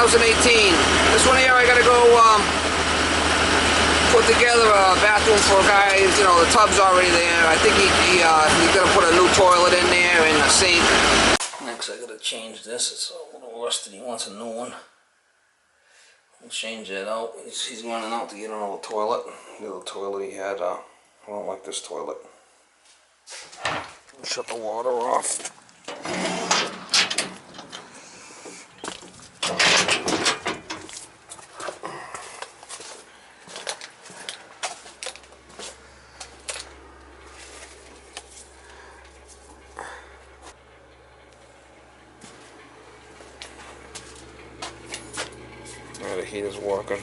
2018. This one here I gotta go put together a bathroom for a guy. You know, the tub's already there. I think he's gonna put a new toilet in there and a sink. Next I gotta change this. It's a little rusted. He wants a new one. We'll change that out. He's running out to get another toilet. The little toilet he had, I don't like this toilet. Shut the water off. The heater's working.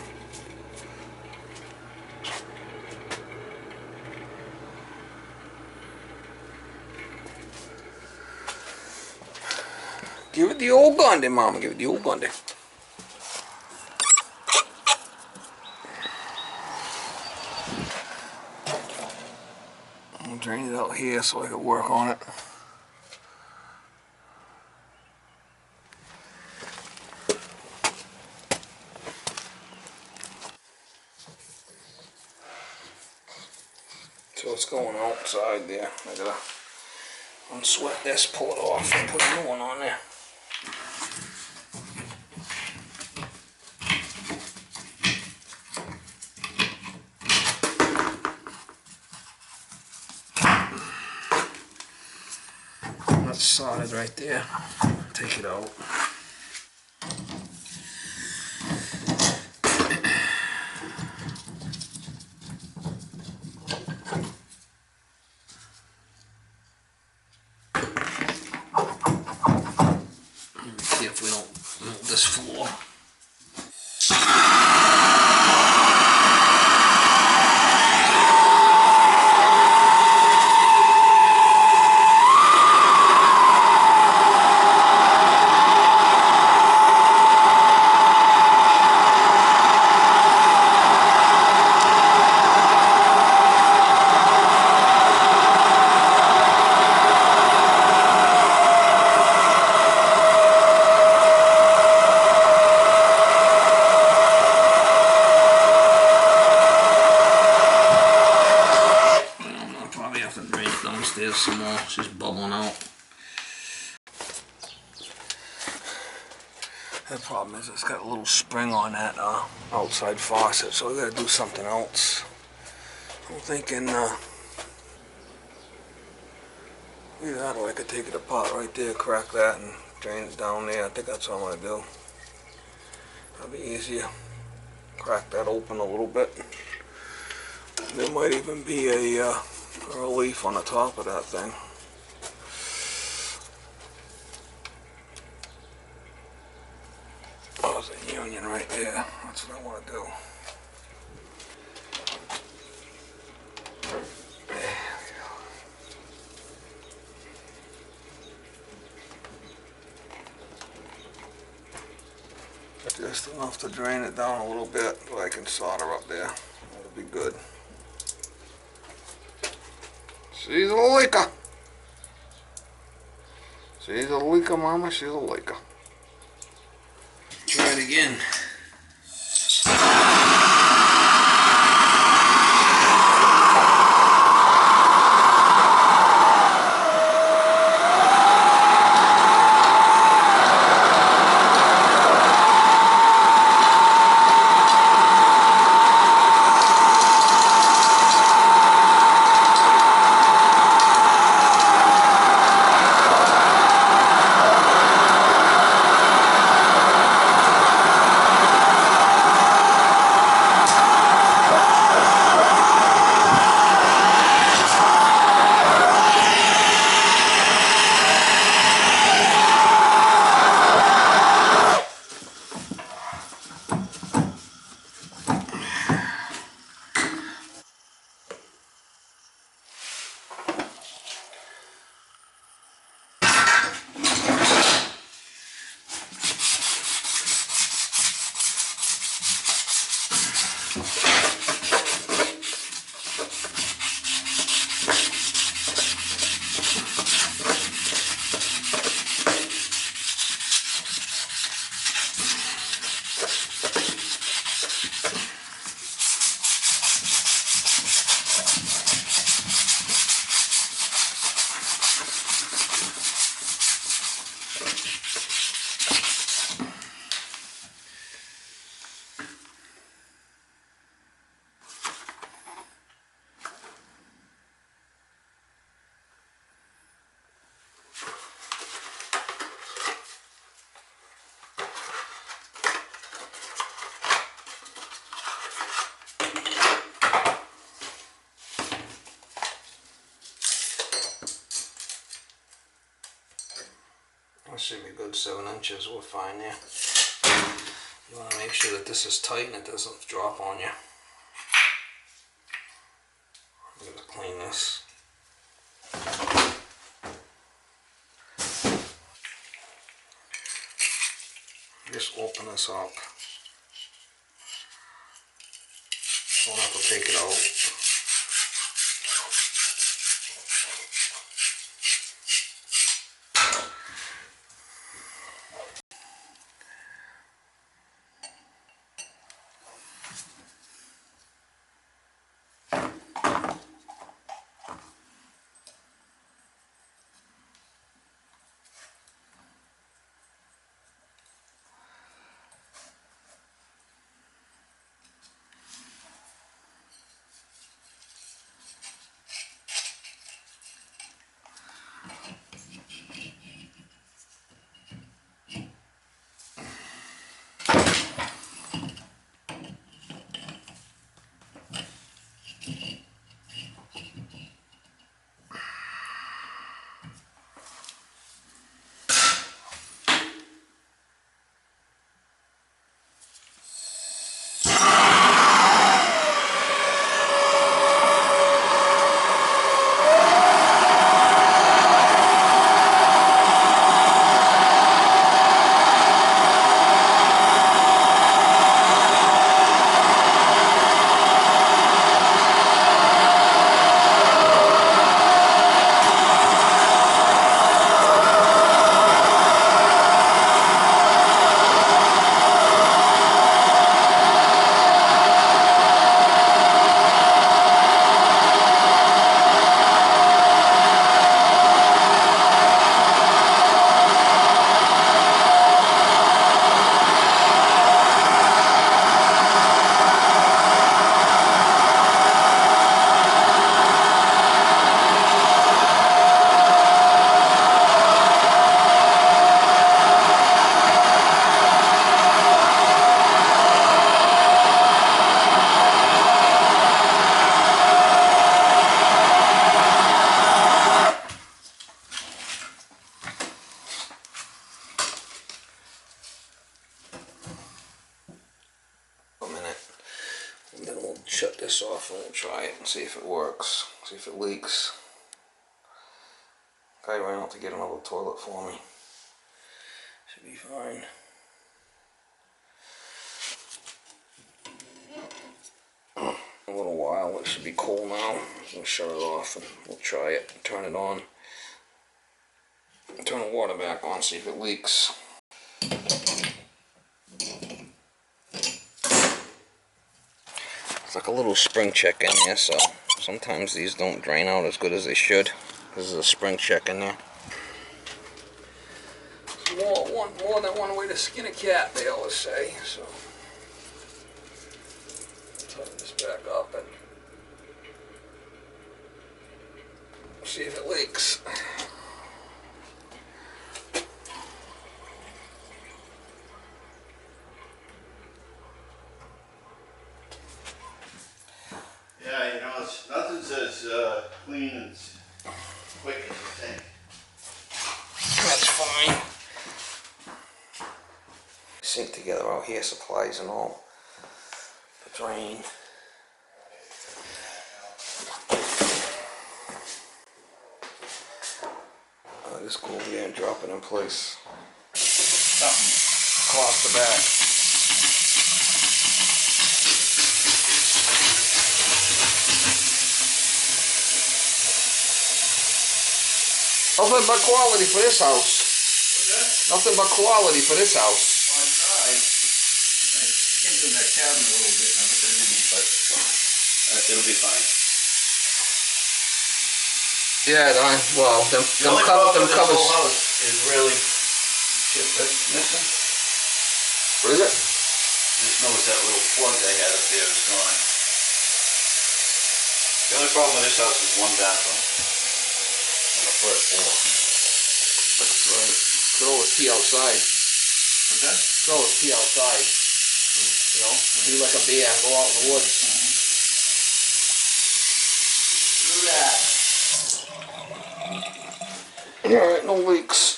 Give it the old gun there, Mama. Give it the old gun there. I'll drain it out here so I can work on it. So it's going outside there. I gotta unsweat this, pull it off, and put a new one on there. That's solid right there. Take it out. See if we don't move this floor. Downstairs some more, she's bubbling out. The problem is it's got a little spring on that outside faucet, so we gotta do something else. I'm thinking either that or I could take it apart right there, crack that and drain it down there. I think that's what I'm gonna do. That'll be easier. Crack that open a little bit. There might even be a relief on the top of that thing. Oh, there's a union right there. That's what I want to do. There we go. Just enough to drain it down a little bit so I can solder up there. That'll be good. She's a leaker. She's a leaker, Mama. She's a leaker. Try it again. That should be good, 7 inches, we're fine there. You want to make sure that this is tight and it doesn't drop on you. I'm going to clean this. Just open this up. Don't have to take it out. Shut this off and we'll try it and see if it works, see if it leaks. Guy ran out to get another toilet for me. Should be fine. A little while, it should be cool now. We'll shut it off and we'll try it, turn it on. Turn the water back on, see if it leaks. It's like a little spring check in there, so sometimes these don't drain out as good as they should. This is a spring check in there. More than one way to skin a cat, they always say. So tighten this back up and see if it leaks. Yeah, you know, nothing's as clean and quick as you think. That's fine. Sync together our hair supplies and all. The drain. Just go over there and drop it in place. Something Across the back. Nothing but quality for this house. What's that? Nothing but quality for this house. Well, I tried. I skimmed in that cabin a little bit and everything, but it'll be fine. Yeah, well, them The covers. whole house is really shit. That's missing. What is it? Just noticed that little plug they had up there is gone. The only problem with this house is one bathroom on the first floor. That's right. Could always pee outside. What's that? Could always pee outside. You know, be like a bear and go out in the woods. Do that. Alright, no leaks.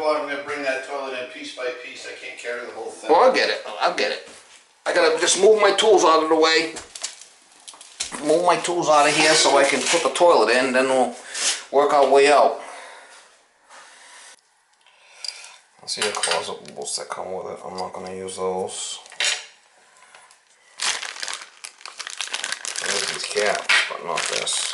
go out, I'm gonna bring that toilet in piece by piece. I can't carry the whole thing. Well, I'll get it. I'll get it. I gotta just move my tools out of the way. Move my tools out of here so I can put the toilet in, then we'll work our way out. I see the closet bolts that come with it. I'm not gonna use those. There's these caps, but not this.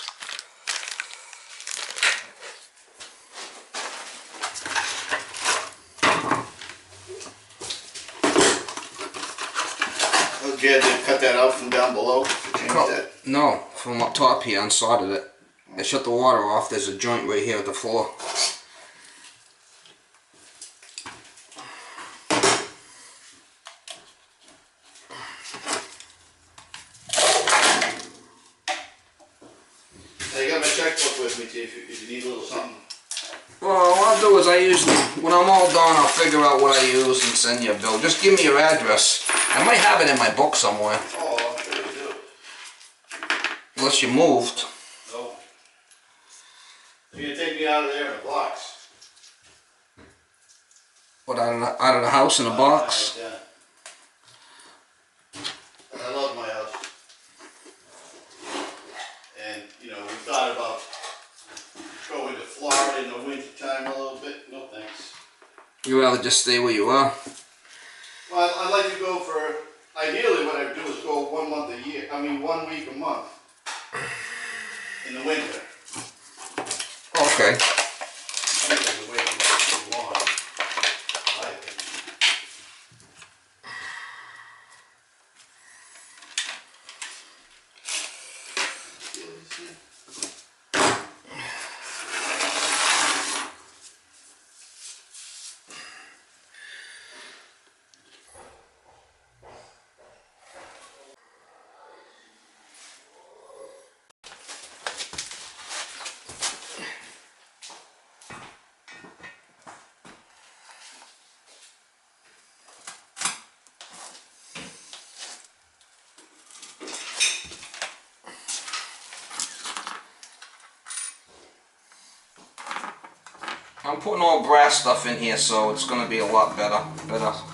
You had to cut that out from down below to change that? No, from up top here, unsoldered it. I shut the water off. There's a joint right here at the floor. I got my checkbook with me, too, if you need a little something. Well, what I'll do is I usually, when I'm all done, I'll figure out what I use and send you a bill. Just give me your address. I might have it in my book somewhere. Oh, I'm sure you do. Unless you moved. No. You're gonna take me out of there in a box. What, out of the house in a box? Yeah. I love my house. And, you know, we thought about going to Florida in the winter time a little bit. No thanks. You'd rather just stay where you are? Well, I'd like to go for, ideally what I'd do is go 1 month a year, 1 week a month in the winter. Okay. The way too long, I think. I'm putting all brass stuff in here, so it's going to be a lot better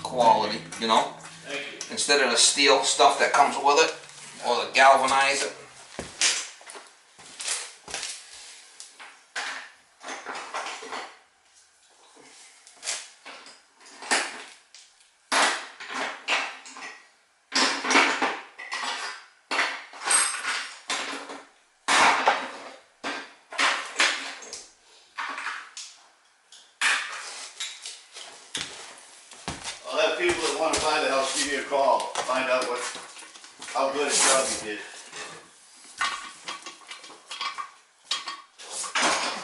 quality, you know? Thank you. Instead of the steel stuff that comes with it, or the galvanize it. I'll have people that want to buy the house give you a call, find out how good a job you did.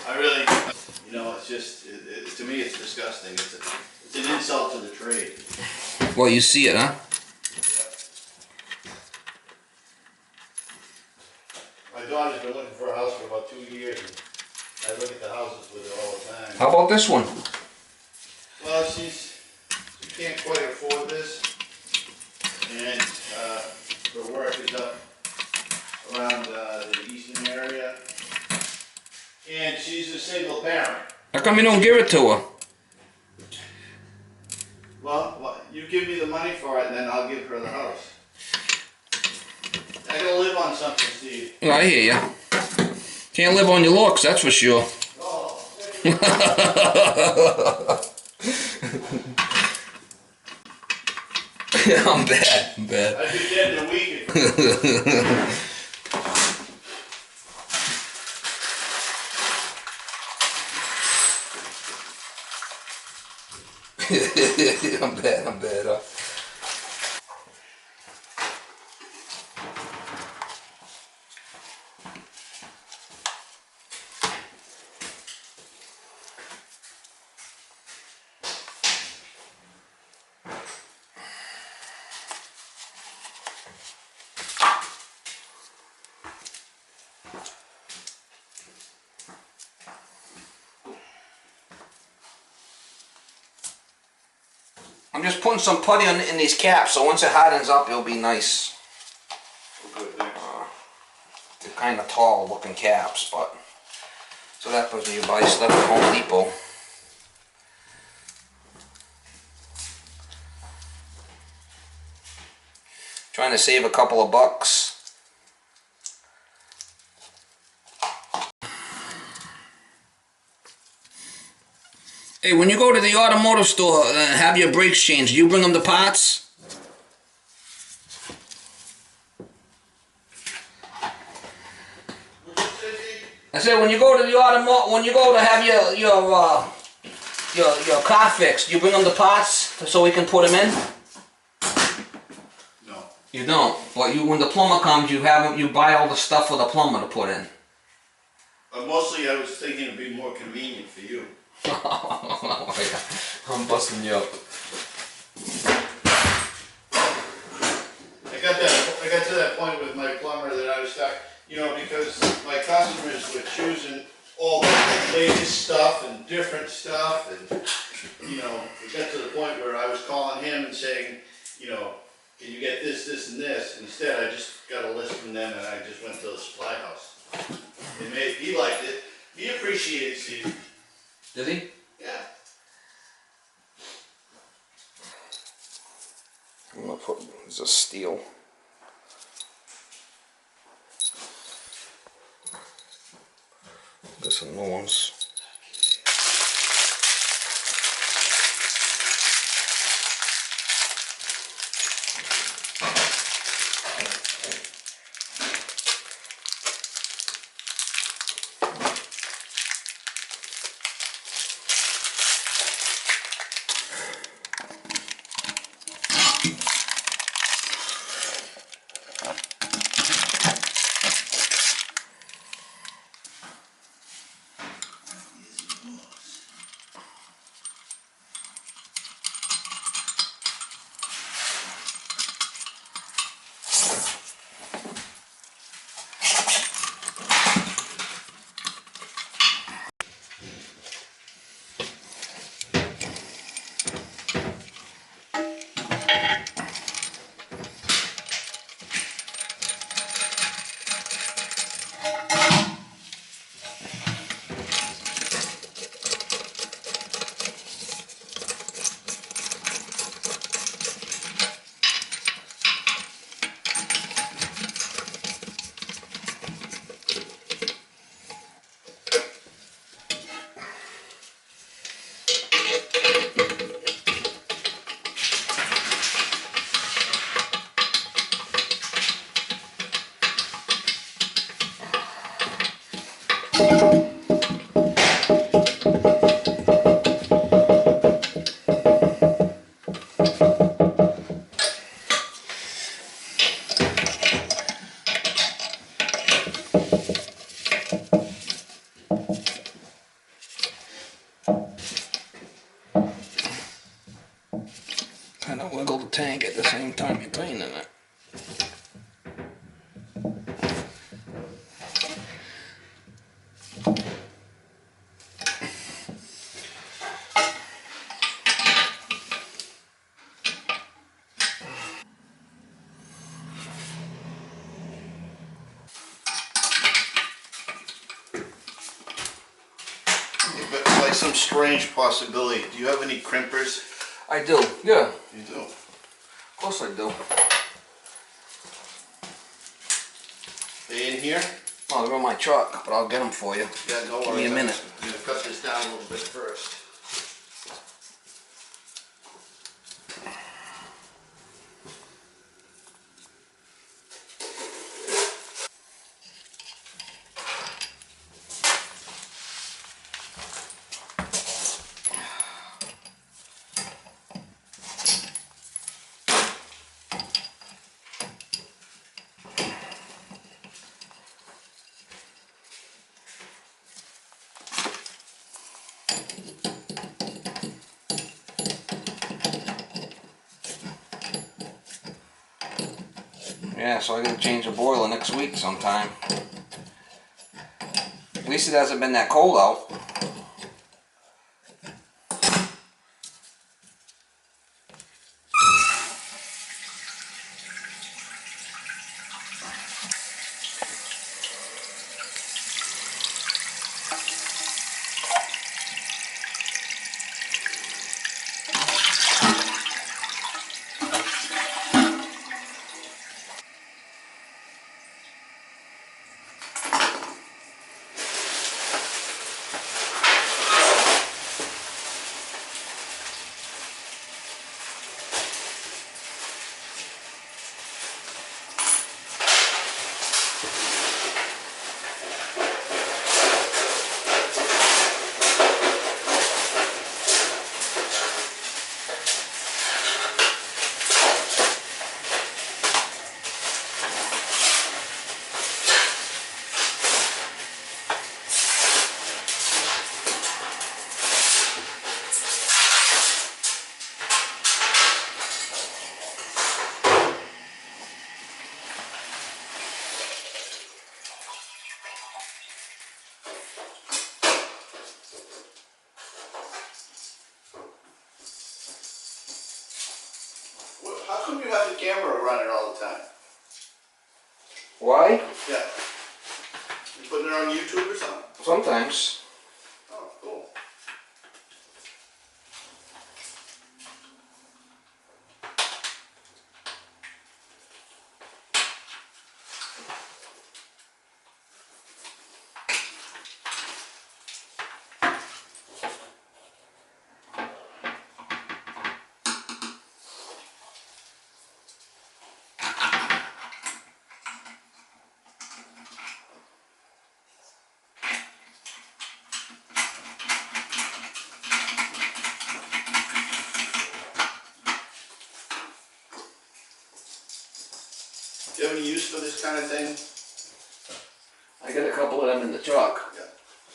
I really, you know, it's just, to me it's disgusting. It's an insult to the trade. Well, you see it, huh? My daughter's been looking for a house for about 2 years, and I look at the houses with her all the time. How about this one? Well, she can't quite afford this, and her work is up around the eastern area, and she's a single parent. How come you don't give it to her? Well, you give me the money for it, and then I'll give her the house. I gotta live on something, Steve. Oh, I hear ya. Can't live on your looks, that's for sure. Oh. I'm bad. I'm bad. I'd be dead in a week. I'm bad. I'm bad. I'm just putting some putty in these caps, so once it hardens up, it'll be nice. They're kind of tall looking caps, but so that happens when you buy stuff at Home Depot. Trying to save a couple of bucks. Hey, when you go to the automotive store and have your brakes changed, do you bring them the parts? I said when you go to the when you go to have your car fixed, you bring them the parts so we can put them in. No. You don't, but when the plumber comes, you buy all the stuff for the plumber to put in. Mostly, I was thinking it'd be more convenient for you. I'm busting you up. I got to that point with my plumber that I was stuck, because my customers were choosing all the latest stuff and different stuff, and it got to the point where I was calling him and saying, can you get this, this, and this? Instead, I just got a list from them, and I just went to the supply house. He liked it. He appreciated Steve. Did he? Yeah. I'm gonna put this is steel. Get some new ones. Kind of wiggle the tank at the same time you're cleaning it. But by some strange possibility, do you have any crimpers? I do, yeah. You do. Of course I do. They in here? Oh, they're in my truck, but I'll get them for you. Yeah, no worries. Give me a minute. I'm gonna cut this down a little bit first. Yeah, so I gotta change the boiler next week sometime. At least it hasn't been that cold out. have the camera running all the time? Why? Yeah. You putting it on YouTube or something? Sometimes. Oh, cool. Do you have any use for this kind of thing? I got a couple of them in the truck. Yeah.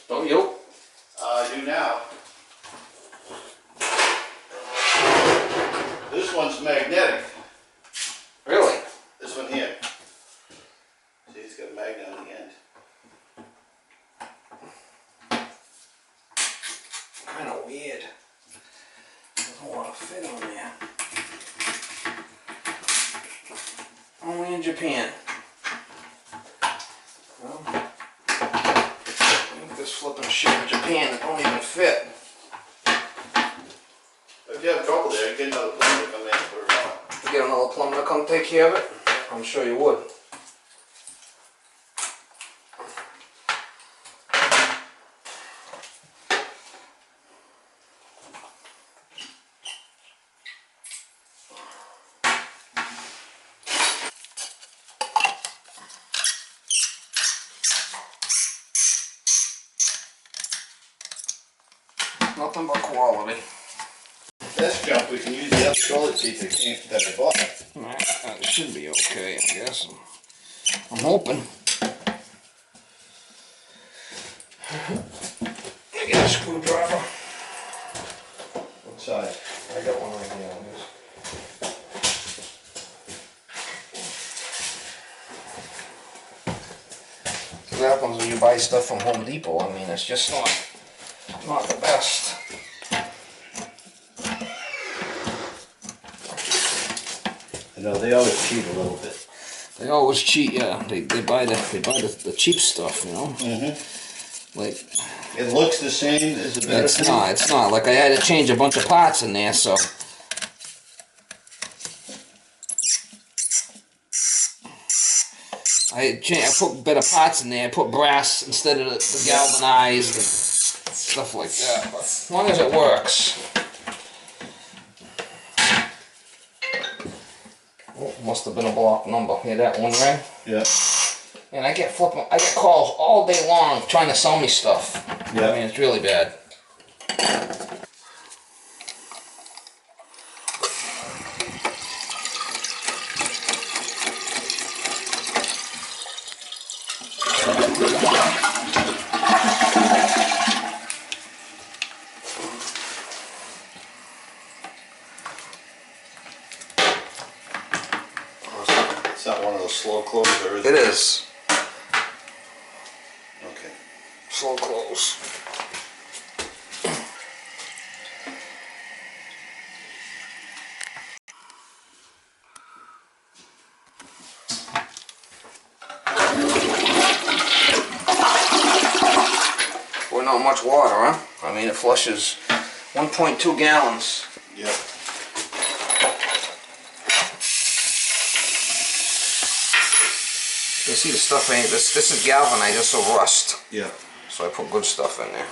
Don't you? I do now. This one's magnetic. Really? This one here. See, it's got a magnet on the end. Kind of weird. Doesn't want to fit on there. Only in Japan. Well, I think this flipping shit in Japan that don't even fit. If you have trouble there, get another plumber to come in and put it on. If you get another plumber to come take care of it, I'm sure you would. Nothing but quality. This jump, we can use the other toilet seat that I bought. That should be okay, I guess. I'm hoping. I get a screwdriver. What side? I got one right here, I guess. So what happens when you buy stuff from Home Depot? I mean, it's just not the best. You know, they always cheat a little bit. They always cheat, yeah. They buy the cheap stuff, you know. Mm-hmm. Like It looks the same as the better thing. It's not. Like I had to change a bunch of parts in there, so. I put better parts in there. I put brass instead of the galvanized and stuff like that. But as long as it works. Oh, must have been a block number. Hear that one ring? Yeah. And I get calls all day long trying to sell me stuff. Yeah. I mean, it's really bad. It's not one of those slow closes, or is It is. Okay. Slow close. Well, not much water, huh? I mean, it flushes 1.2 gallons. Yep. You can see the stuff ain't, this is galvanized, this will rust. Yeah. So I put good stuff in there.